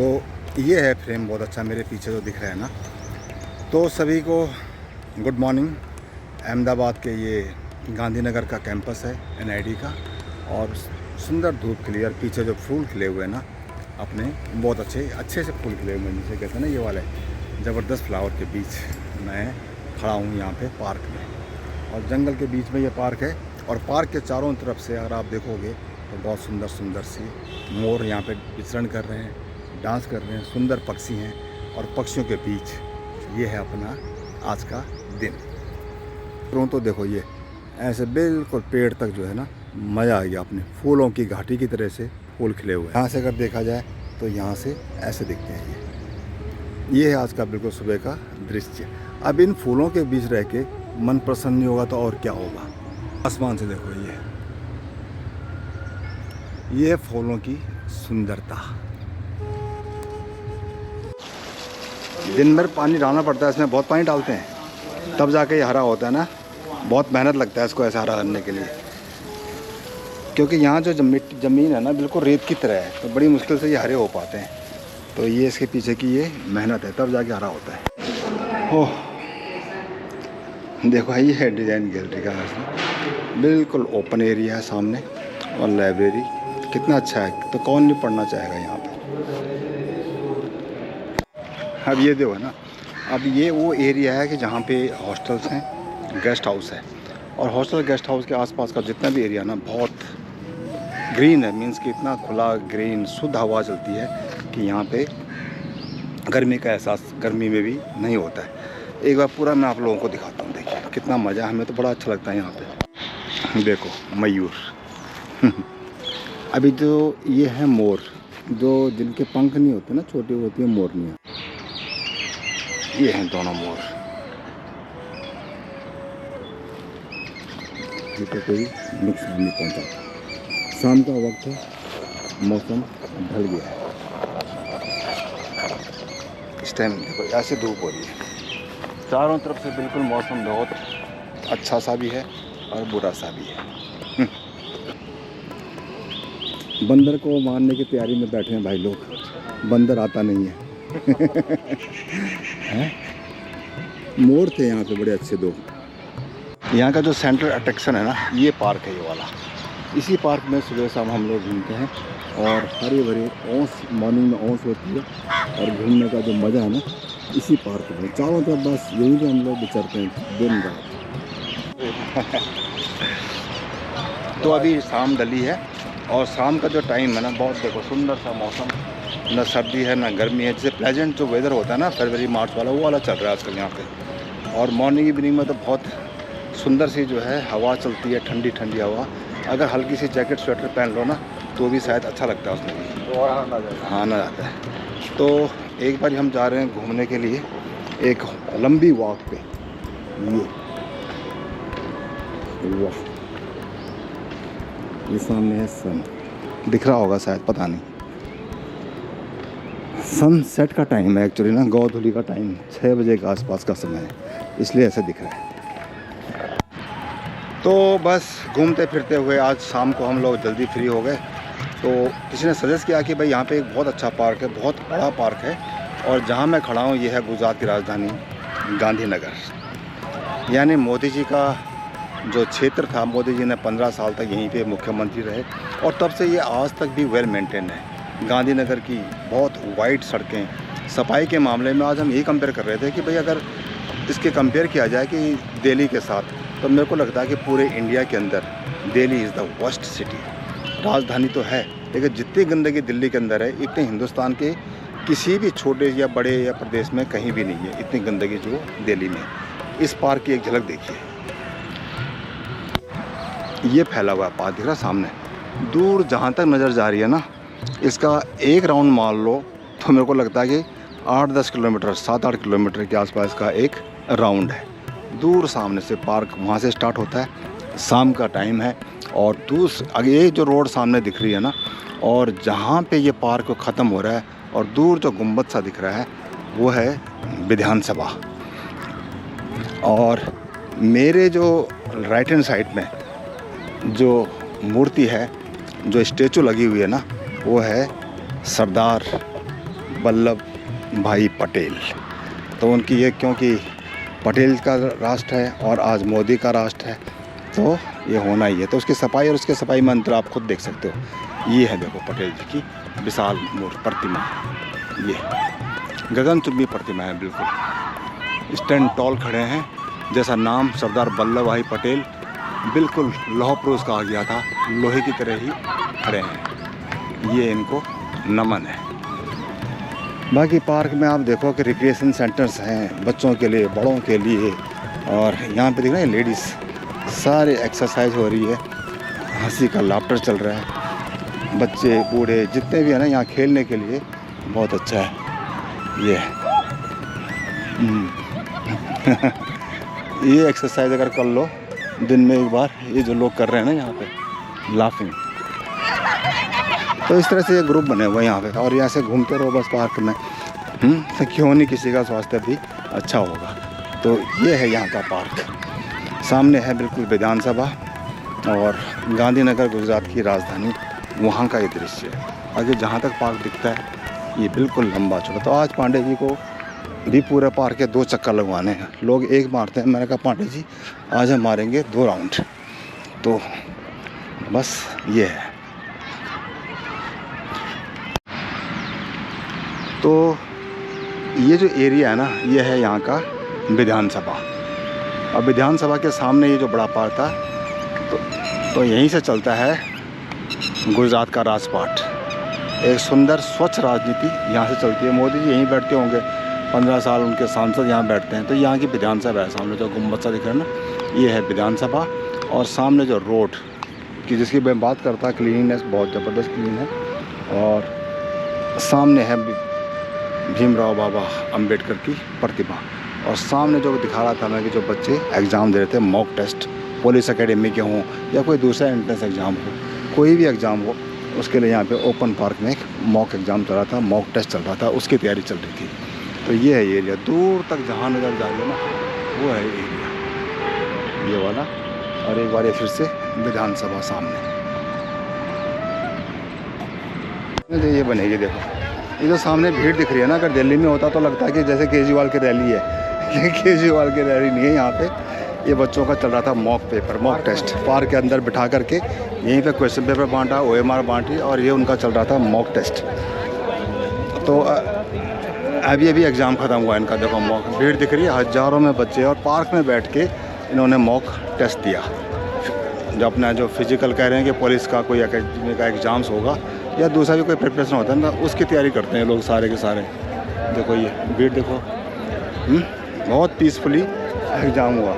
तो ये है फ्रेम बहुत अच्छा मेरे पीछे जो दिख रहा है ना। तो सभी को गुड मॉर्निंग। अहमदाबाद के ये गांधीनगर का कैंपस है NID का, और सुंदर धूप खिली और पीछे जो फूल खिले हुए हैं ना अपने, बहुत अच्छे से फूल खिले हुए हैं, जिसे कहते हैं ना ये वाले ज़बरदस्त फ्लावर के बीच मैं खड़ा हूँ यहाँ पे पार्क में। और जंगल के बीच में ये पार्क है, और पार्क के चारों तरफ से अगर आप देखोगे तो बहुत सुंदर सुंदर सी मोर यहाँ पे विचरण कर रहे हैं, डांस कर रहे हैं, सुंदर पक्षी हैं, और पक्षियों के बीच ये है अपना आज का दिन। तो देखो ये ऐसे बिल्कुल पेड़ तक जो है ना मज़ा आ गया, अपने फूलों की घाटी की तरह से फूल खिले हुए हैं। यहाँ से अगर देखा जाए तो यहाँ से ऐसे दिखते हैं। ये है आज का बिल्कुल सुबह का दृश्य। अब इन फूलों के बीच रह के मन प्रसन्न नहीं होगा तो और क्या होगा। आसमान से देखो ये फूलों की सुंदरता। दिन भर पानी डालना पड़ता है, इसमें बहुत पानी डालते हैं तब जाके ये हरा होता है ना। बहुत मेहनत लगता है इसको ऐसा हरा करने के लिए, क्योंकि यहाँ जो ज़मीन है ना बिल्कुल रेत की तरह है, तो बड़ी मुश्किल से ये हरे हो पाते हैं। तो ये इसके पीछे की ये मेहनत है, तब जाके हरा होता है। ओह देखो ये है डिज़ाइन गैलरी का, बिल्कुल ओपन एरिया है सामने, और लाइब्रेरी कितना अच्छा है, तो कौन नहीं पढ़ना चाहेगा यहाँ पे। अब ये देखो ना, अब ये वो एरिया है कि जहाँ पे हॉस्टल्स हैं, गेस्ट हाउस है, और हॉस्टल गेस्ट हाउस के आसपास का जितना भी एरिया ना बहुत ग्रीन है। मीन्स कि इतना खुला ग्रीन शुद्ध हवा चलती है कि यहाँ पे गर्मी का एहसास गर्मी में भी नहीं होता है। एक बार पूरा मैं आप लोगों को दिखाता हूँ, देखिए कितना मज़ा, हमें तो बड़ा अच्छा लगता है यहाँ पे। देखो मयूर अभी जो ये है मोर, जो जिनके पंख नहीं होते ना, छोटी होती है मोरनियाँ, ये हैं दोनों मोर। तो कोई नुकसान नहीं पहुंचा। शाम का वक्त है, मौसम ढल गया है। इस टाइम देखो ऐसे धूप हो रही है, चारों तरफ से बिल्कुल मौसम बहुत अच्छा सा भी है और बुरा सा भी है। बंदर को मारने की तैयारी में बैठे हैं भाई लोग, बंदर आता नहीं है। हैं? मोर थे यहाँ पे बड़े अच्छे दो। यहाँ का जो सेंट्रल अट्रैक्शन है ना, ये पार्क है ये वाला। इसी पार्क में सुबह शाम हम लोग घूमते हैं, और हरे भरे ओस, मॉर्निंग में ओस होती है, और घूमने का जो मज़ा है ना इसी पार्क में, चारों तरफ बस यहीं पे हम लोग विचरते हैं दिन रात। तो अभी शाम ढली है, और शाम का जो टाइम है ना बहुत देखो सुंदर सा मौसम, ना सर्दी है ना गर्मी है, जैसे प्लेजेंट जो वेदर होता है ना फरवरी मार्च वाला, वो वाला चल रहा है आजकल यहाँ पे। और मॉर्निंग इवनिंग में तो बहुत सुंदर सी जो है हवा चलती है, ठंडी ठंडी हवा। अगर हल्की सी जैकेट स्वेटर पहन लो ना तो भी शायद अच्छा लगता है उसमें भी, और आना जाता है। तो एक बार हम जा रहे हैं घूमने के लिए एक लंबी वॉक पे। ये सामने है सन, दिख रहा होगा शायद, पता नहीं। सनसेट का टाइम है एक्चुअली ना, गोधूली का टाइम 6 बजे के आसपास का समय है, इसलिए ऐसे दिख रहा है। तो बस घूमते फिरते हुए आज शाम को हम लोग जल्दी फ्री हो गए। तो किसी ने सजेस्ट किया कि भाई यहाँ पे एक बहुत अच्छा पार्क है, बहुत बड़ा पार्क है, और जहाँ मैं खड़ा हूँ ये है गुजरात की राजधानी गांधीनगर। यानी मोदी जी का जो क्षेत्र था, मोदी जी ने 15 साल तक यहीं पे मुख्यमंत्री रहे, और तब से ये आज तक भी वेल मेंटेन है। गांधीनगर की बहुत वाइड सड़कें, सफाई के मामले में आज हम यही कंपेयर कर रहे थे कि भाई अगर इसके कंपेयर किया जाए कि दिल्ली के साथ, तो मेरे को लगता है कि पूरे इंडिया के अंदर Delhi is the worst city. राजधानी तो है, लेकिन जितनी गंदगी दिल्ली के अंदर है इतने हिंदुस्तान के किसी भी छोटे या बड़े या प्रदेश में कहीं भी नहीं है इतनी गंदगी जो दिल्ली में। इस पार्क की एक झलक देखिए, ये फैला हुआ पार्क दिख रहा सामने, दूर जहाँ तक नज़र जा रही है ना, इसका एक राउंड मान लो तो मेरे को लगता है कि 8-10 किलोमीटर, 7-8 किलोमीटर के आसपास का एक राउंड है। दूर सामने से पार्क वहाँ से स्टार्ट होता है, शाम का टाइम है, और आगे ये जो रोड सामने दिख रही है ना, और जहाँ पे ये पार्क ख़त्म हो रहा है और दूर जो गुंबद सा दिख रहा है वो है विधानसभा। और मेरे जो राइट हैंड साइड में जो मूर्ति है, जो स्टेचू लगी हुई है ना, वो है सरदार वल्लभ भाई पटेल। तो उनकी ये, क्योंकि पटेल का राष्ट्र है और आज मोदी का राष्ट्र है, तो ये होना ही है। तो उसकी सफाई और उसके सफाई मंत्र आप खुद देख सकते हो। ये है देखो पटेल जी की विशाल प्रतिमा, ये गगनचुंबी प्रतिमा है, बिल्कुल स्टैंड टॉल खड़े हैं। जैसा नाम सरदार वल्लभ भाई पटेल, बिल्कुल लौह पुरुष कहा गया था, लोहे की तरह ही खड़े हैं। ये इनको नमन है। बाकी पार्क में आप देखो कि रिक्रिएशन सेंटर्स हैं बच्चों के लिए, बड़ों के लिए। और यहाँ पे देख रहे हैं लेडीज़ सारे एक्सरसाइज हो रही है, हंसी का लाफ्टर चल रहा है। बच्चे बूढ़े जितने भी हैं ना, यहाँ खेलने के लिए बहुत अच्छा है। ये ये एक्सरसाइज अगर कर लो दिन में एक बार, ये जो लोग कर रहे हैं ना यहाँ पे लाफिंग, तो इस तरह से ये ग्रुप बने हुए हैं यहाँ पे। और यहाँ से घूमते रहो बस पार्क में, तो क्यों नहीं किसी का स्वास्थ्य भी अच्छा होगा। तो ये है यहाँ का पार्क। सामने है बिल्कुल विधानसभा और गांधीनगर गुजरात की राजधानी, वहाँ का ये दृश्य है। आगे जहाँ तक पार्क दिखता है ये बिल्कुल लंबा चौड़ा। तो आज पांडे जी को भी पूरे पार्क के 2 चक्कर लगवाने हैं। लोग एक मारते हैं, मैंने कहा पांडे जी आज हम मारेंगे 2 राउंड। तो बस ये है। तो ये जो एरिया है ना, ये है यहाँ का विधानसभा। और विधानसभा के सामने ये जो बड़ा पार्क था, तो यहीं से चलता है गुजरात का राजपाट। एक सुंदर स्वच्छ राजनीति यहाँ से चलती है। मोदी जी यहीं बैठते होंगे, 15 साल उनके सांसद यहाँ बैठते हैं। तो यहाँ की विधानसभा है। सामने जो गुम्बद सा दिख रहा है ना, ये है विधानसभा। और सामने जो रोड की जिसकी मैं बात करता, क्लीननेस बहुत ज़बरदस्त क्लीन है। और सामने है भीमराव बाबा अंबेडकर की प्रतिमा। और सामने जो दिखा रहा था मैं कि जो बच्चे एग्ज़ाम दे रहे थे, मॉक टेस्ट, पुलिस एकेडमी के हों या कोई दूसरा एंट्रेंस एग्ज़ाम हो, कोई भी एग्ज़ाम हो, उसके लिए यहाँ पे ओपन पार्क में एक मॉक एग्ज़ाम चल रहा था, मॉक टेस्ट चल रहा था, उसकी तैयारी चल रही थी। तो ये है एरिया, दूर तक जहाँ नज़र जा रही है ना, वो है एरिया ये वाला। और एक बार ये फिर से विधानसभा सामने ये बनेगी। देखो ये जो सामने भीड़ दिख रही है ना, अगर दिल्ली में होता तो लगता है कि जैसे केजरीवाल की रैली है, लेकिन केजरीवाल की रैली नहीं है। यहाँ पे ये बच्चों का चल रहा था mock paper, mock test. Park के अंदर बिठा करके यहीं पे क्वेश्चन पेपर बांटा, OMR बांटी, और ये उनका चल रहा था मॉक टेस्ट। तो अभी एग्ज़ाम ख़त्म हुआ इनका। देखो मॉक, भीड़ दिख रही है, हज़ारों में बच्चे, और पार्क में बैठ के इन्होंने मॉक टेस्ट दिया। जो अपना जो फिजिकल कह रहे हैं कि पुलिस का कोई एकेडमी का एग्ज़ाम्स होगा या दूसरा भी कोई प्रिपरेशन होता है ना, उसकी तैयारी करते हैं लोग सारे के सारे। देखो ये भीड़ देखो, बहुत पीसफुली एग्ज़ाम हुआ,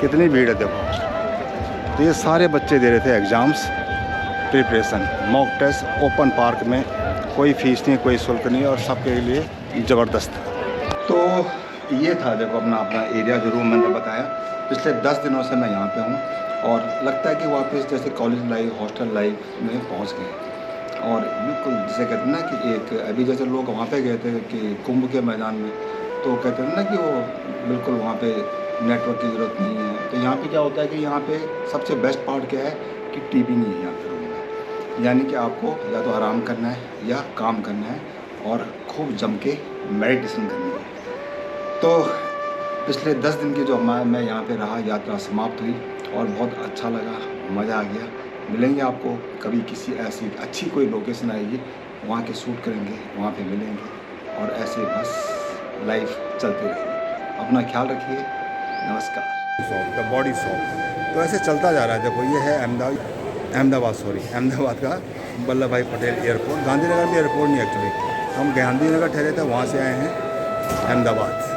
कितनी भीड़ है देखो। तो ये सारे बच्चे दे रहे थे exams preparation, mock test open park में, कोई फ़ीस नहीं, कोई शुल्क नहीं, और सबके लिए ज़बरदस्त। तो ये था देखो अपना एरिया, जो रूम मैंने बताया। पिछले 10 दिनों से मैं यहाँ पे हूँ और लगता है कि वापस जैसे कॉलेज लाइफ, हॉस्टल लाइफ में पहुँच गए। और बिल्कुल जिसे कहते हैं ना कि एक, अभी जैसे लोग वहाँ पे गए थे कि कुंभ के मैदान में, तो कहते हैं ना कि वो बिल्कुल वहाँ पे नेटवर्क की ज़रूरत नहीं है। तो यहाँ पे क्या होता है कि यहाँ पे सबसे बेस्ट पार्ट क्या है कि टीवी नहीं है यहाँ पे रूम में। यानी कि आपको या तो आराम करना है या काम करना है और खूब जम के मेडिटेशन करनी है। तो पिछले 10 दिन की जो मैं यहाँ पे रहा, यात्रा समाप्त हुई और बहुत अच्छा लगा, मज़ा आ गया। मिलेंगे आपको कभी किसी ऐसी अच्छी कोई लोकेशन आएगी, वहाँ के शूट करेंगे, वहाँ पे मिलेंगे, और ऐसे बस लाइफ चलती रहेगी। अपना ख्याल रखिए, नमस्कार। शॉप द बॉडी शॉप, तो ऐसे चलता जा रहा है। देखो ये है अहमदाबाद का वल्लभ भाई पटेल एयरपोर्ट। गांधीनगर में एयरपोर्ट नहीं एक्चुअली, हम गांधीनगर ठहरे थे, वहाँ से आए हैं अहमदाबाद।